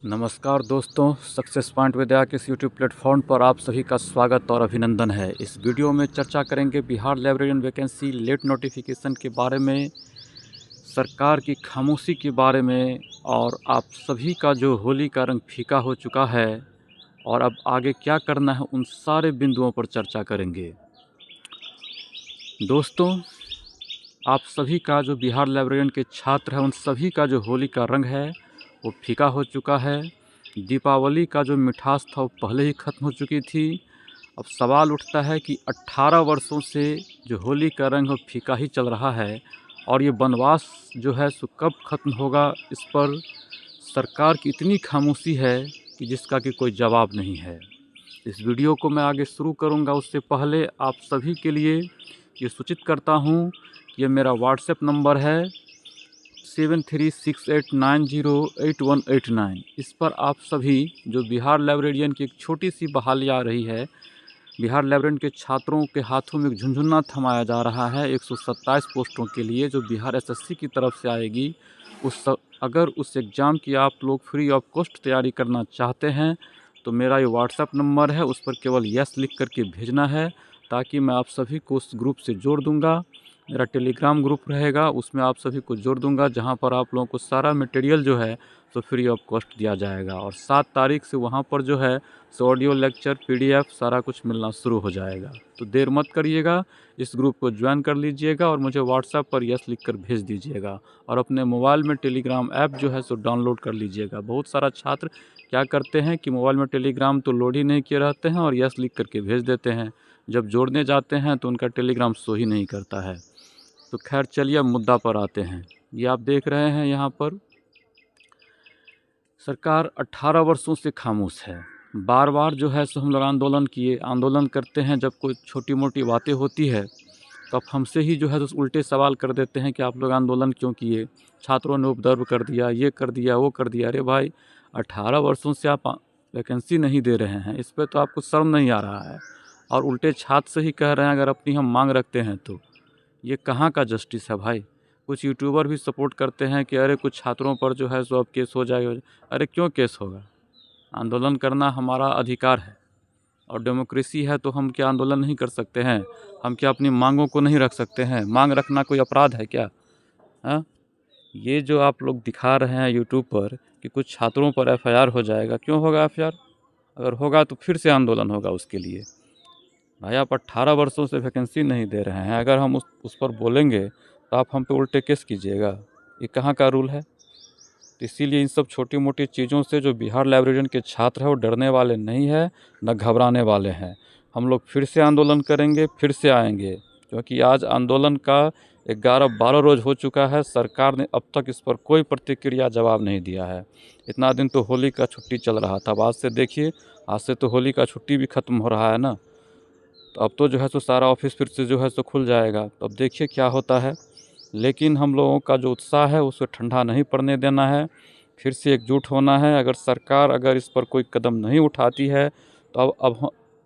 नमस्कार दोस्तों, success point विद्या के इस यूट्यूब प्लेटफॉर्म पर आप सभी का स्वागत और अभिनंदन है। इस वीडियो में चर्चा करेंगे Bihar librarian vacancy late notification के बारे में, सरकार की खामोशी के बारे में और आप सभी का जो होली का रंग फीका हो चुका है और अब आगे क्या करना है, उन सारे बिंदुओं पर चर्चा करेंगे। दोस्तों, आप सभी का जो बिहार लाइब्रेरियन के छात्र हैं, उन सभी का जो होली का रंग है वो फीका हो चुका है। दीपावली का जो मिठास था वो पहले ही ख़त्म हो चुकी थी। अब सवाल उठता है कि 18 वर्षों से जो होली का रंग वो फीका ही चल रहा है और ये वनवास जो है सो कब ख़त्म होगा, इस पर सरकार की इतनी खामोशी है कि जिसका कि कोई जवाब नहीं है। इस वीडियो को मैं आगे शुरू करूंगा, उससे पहले आप सभी के लिए ये सूचित करता हूं कि ये मेरा व्हाट्सएप नंबर है 7368908189। इस पर आप सभी जो बिहार लाइब्रेरियन की एक छोटी सी बहाली आ रही है, बिहार लाइब्रेरियन के छात्रों के हाथों में एक झुनझुना थमाया जा रहा है 127 पोस्टों के लिए जो बिहार एसएससी की तरफ से आएगी। अगर उस एग्ज़ाम की आप लोग फ्री ऑफ कॉस्ट तैयारी करना चाहते हैं तो मेरा ये व्हाट्सएप नंबर है, उस पर केवल यस लिख करके भेजना है ताकि मैं आप सभी को उस ग्रुप से जोड़ दूँगा। मेरा टेलीग्राम ग्रुप रहेगा, उसमें आप सभी को जोड़ दूंगा, जहां पर आप लोगों को सारा मटेरियल जो है तो फ्री ऑफ कॉस्ट दिया जाएगा। और 7 तारीख से वहां पर जो है सो ऑडियो लेक्चर पीडीएफ सारा कुछ मिलना शुरू हो जाएगा। तो देर मत करिएगा, इस ग्रुप को ज्वाइन कर लीजिएगा और मुझे व्हाट्सएप पर यस लिख कर भेज दीजिएगा और अपने मोबाइल में टेलीग्राम ऐप जो है सो डाउनलोड कर लीजिएगा। बहुत सारा छात्र क्या करते हैं कि मोबाइल में टेलीग्राम तो लोड ही नहीं किए रहते हैं और यस लिख करके भेज देते हैं, जब जोड़ने जाते हैं तो उनका टेलीग्राम शो ही नहीं करता है। तो खैर चलिए अब मुद्दा पर आते हैं। ये आप देख रहे हैं यहाँ पर सरकार 18 वर्षों से खामोश है। बार बार जो है सो हम लोग आंदोलन करते हैं, जब कोई छोटी मोटी बातें होती है तो आप हमसे ही जो है तो उल्टे सवाल कर देते हैं कि आप लोग आंदोलन क्यों किए, छात्रों ने उपद्रव कर दिया, ये कर दिया, वो कर दिया। अरे भाई, 18 वर्षों से आप वैकेंसी नहीं दे रहे हैं, इस पर तो आपको शर्म नहीं आ रहा है और उल्टे छात्र से ही कह रहे हैं अगर अपनी हम मांग रखते हैं तो ये कहाँ का जस्टिस है भाई। कुछ यूट्यूबर भी सपोर्ट करते हैं कि अरे कुछ छात्रों पर जो है सो अब केस हो जाएगा। अरे क्यों केस होगा? आंदोलन करना हमारा अधिकार है और डेमोक्रेसी है, तो हम क्या आंदोलन नहीं कर सकते हैं? हम क्या अपनी मांगों को नहीं रख सकते हैं? मांग रखना कोई अपराध है क्या? हाँ, ये जो आप लोग दिखा रहे हैं यूट्यूब पर कि कुछ छात्रों पर एफआईआर हो जाएगा, क्यों होगा एफआईआर? अगर होगा तो फिर से आंदोलन होगा उसके लिए। भाई, आप 18 वर्षों से वैकेंसी नहीं दे रहे हैं, अगर हम उस पर बोलेंगे तो आप हम पे उल्टे केस कीजिएगा। ये कहाँ का रूल है? तो इसीलिए इन सब छोटी मोटी चीज़ों से जो बिहार लाइब्रेरियन के छात्र हैं वो डरने वाले नहीं हैं, न घबराने वाले हैं। हम लोग फिर से आंदोलन करेंगे, फिर से आएंगे, क्योंकि आज आंदोलन का 11-12 रोज़ हो चुका है। सरकार ने अब तक इस पर कोई प्रतिक्रिया जवाब नहीं दिया है। इतना दिन तो होली का छुट्टी चल रहा था, अब आज से देखिए, आज से तो होली का छुट्टी भी ख़त्म हो रहा है ना। तो अब तो जो है सो सारा ऑफिस फिर से जो है सो खुल जाएगा, तो अब देखिए क्या होता है। लेकिन हम लोगों का जो उत्साह है उसे ठंडा नहीं पड़ने देना है, फिर से एकजुट होना है। अगर सरकार इस पर कोई कदम नहीं उठाती है तो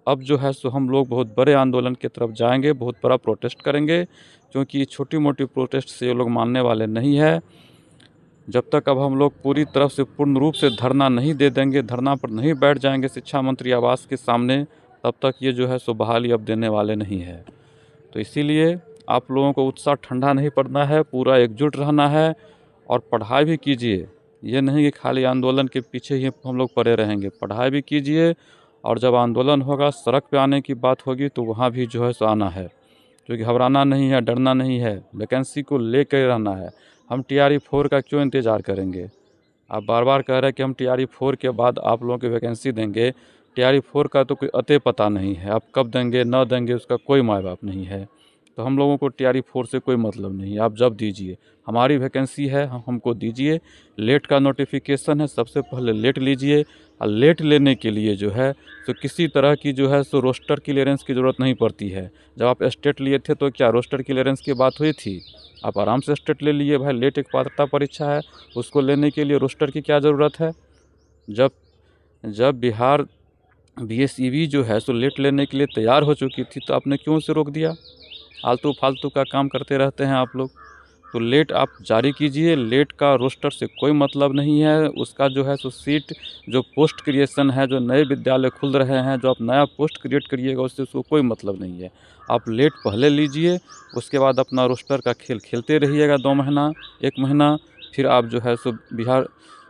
अब जो है सो हम लोग बहुत बड़े आंदोलन की तरफ जाएंगे, बहुत बड़ा प्रोटेस्ट करेंगे, क्योंकि छोटी मोटी प्रोटेस्ट से ये लोग मानने वाले नहीं है। जब तक अब हम लोग पूरी तरफ से पूर्ण रूप से धरना नहीं दे देंगे, धरना पर नहीं बैठ जाएंगे शिक्षा मंत्री आवास के सामने, तब तक ये जो है सो बहाली अब देने वाले नहीं है। तो इसीलिए आप लोगों को उत्साह ठंडा नहीं पड़ना है, पूरा एकजुट रहना है और पढ़ाई भी कीजिए। ये नहीं कि खाली आंदोलन के पीछे ही हम लोग पड़े रहेंगे, पढ़ाई भी कीजिए। और जब आंदोलन होगा, सड़क पे आने की बात होगी, तो वहाँ भी जो है सो आना है, क्योंकि घबराना नहीं है, डरना नहीं है, वैकेंसी को ले कर रहना है। हम TRE 4 का क्यों इंतज़ार करेंगे? आप बार बार कह रहे हैं कि हम TRE 4 के बाद आप लोगों की वैकेंसी देंगे। TRE 4 का तो कोई अते पता नहीं है, आप कब देंगे न देंगे उसका कोई माय बाप नहीं है। तो हम लोगों को TRE 4 से कोई मतलब नहीं है, आप जब दीजिए, हमारी वैकेंसी है, हमको दीजिए। लेट का नोटिफिकेशन है, सबसे पहले लेट लीजिए। और लेट लेने के लिए जो है तो किसी तरह की जो है सो रोस्टर क्लियरेंस की ज़रूरत नहीं पड़ती है। जब आप स्टेट लिए थे तो क्या रोस्टर क्लियरेंस की बात हुई थी? आप आराम से स्टेट ले लिए भाई। लेट एक पात्रता परीक्षा है, उसको लेने के लिए रोस्टर की क्या ज़रूरत है? जब जब बिहार BSEB जो है सो लेट लेने के लिए तैयार हो चुकी थी, तो आपने क्यों उसे रोक दिया? आलतू फालतू का काम करते रहते हैं आप लोग। तो लेट आप जारी कीजिए। लेट का रोस्टर से कोई मतलब नहीं है, उसका जो है सो सीट जो पोस्ट क्रिएशन है, जो नए विद्यालय खुल रहे हैं, जो आप नया पोस्ट क्रिएट करिएगा उससे कोई मतलब नहीं है। आप लेट पहले लीजिए, उसके बाद अपना रोस्टर का खेल खेलते रहिएगा 2 महीना 1 महीना, फिर आप जो है सो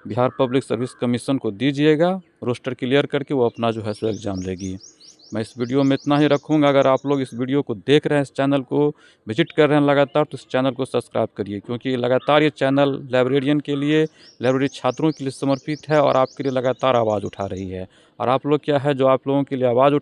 बिहार पब्लिक सर्विस कमीशन को दीजिएगा, रोस्टर क्लियर करके वो अपना जो है सो एग्ज़ाम लेगी। मैं इस वीडियो में इतना ही रखूँगा। अगर आप लोग इस वीडियो को देख रहे हैं, इस चैनल को विजिट कर रहे हैं लगातार, तो इस चैनल को सब्सक्राइब करिए, क्योंकि लगातार ये चैनल लाइब्रेरियन के लिए, लाइब्रेरी छात्रों के लिए समर्पित है और आपके लिए लगातार आवाज़ उठा रही है। और आप लोग क्या है, जो आप लोगों के लिए आवाज़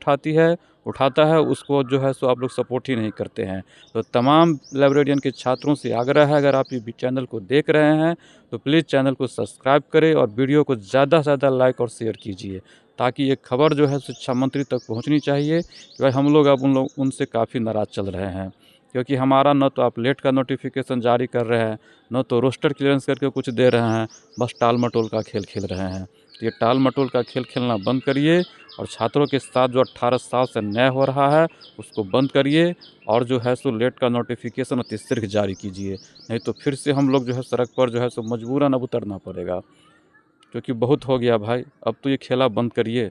उठाता है उसको जो है सो आप लोग सपोर्ट ही नहीं करते हैं। तो तमाम लाइब्रेरियन के छात्रों से आग्रह है, अगर आप ये चैनल को देख रहे हैं तो प्लीज़ चैनल को सब्सक्राइब करें और वीडियो को ज़्यादा से ज़्यादा लाइक और शेयर कीजिए, ताकि ये खबर जो है शिक्षा मंत्री तक पहुंचनी चाहिए कि भाई हम लोग अब उनसे काफ़ी नाराज़ चल रहे हैं। क्योंकि हमारा न तो आप लेट का नोटिफिकेशन जारी कर रहे हैं, न तो रोस्टर क्लियरेंस करके कुछ दे रहे हैं, बस टाल मटोल का खेल खेल रहे हैं। तो ये टाल मटोल का खेल खेलना बंद करिए और छात्रों के साथ जो 18 साल से न्याय हो रहा है उसको बंद करिए, और जो है सो लेट का नोटिफिकेशन अति शीघ्र जारी कीजिए। नहीं तो फिर से हम लोग जो है सड़क पर जो है सो मजबूरन अब उतरना पड़ेगा, क्योंकि बहुत हो गया भाई। अब तो ये खेला बंद करिए।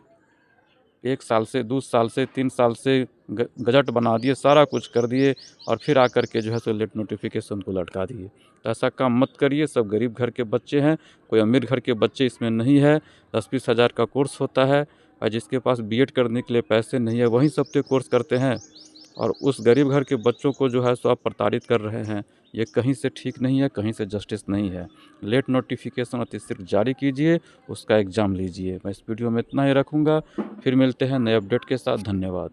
1 साल से 2 साल से 3 साल से गजट बना दिए, सारा कुछ कर दिए, और फिर आकर के जो है सो लेट नोटिफिकेशन को लटका दिए। तो ऐसा काम मत करिए। सब गरीब घर के बच्चे हैं, कोई अमीर घर के बच्चे इसमें नहीं है। 10-20 हज़ार का कोर्स होता है, और जिसके पास बीएड करने के लिए पैसे नहीं है वही सब तो कोर्स करते हैं, और उस गरीब घर के बच्चों को जो है सो आप प्रताड़ित कर रहे हैं। ये कहीं से ठीक नहीं है, कहीं से जस्टिस नहीं है। लेट नोटिफिकेशन अति शीघ्र जारी कीजिए, उसका एग्ज़ाम लीजिए। मैं इस वीडियो में इतना ही रखूँगा, फिर मिलते हैं नए अपडेट के साथ। धन्यवाद।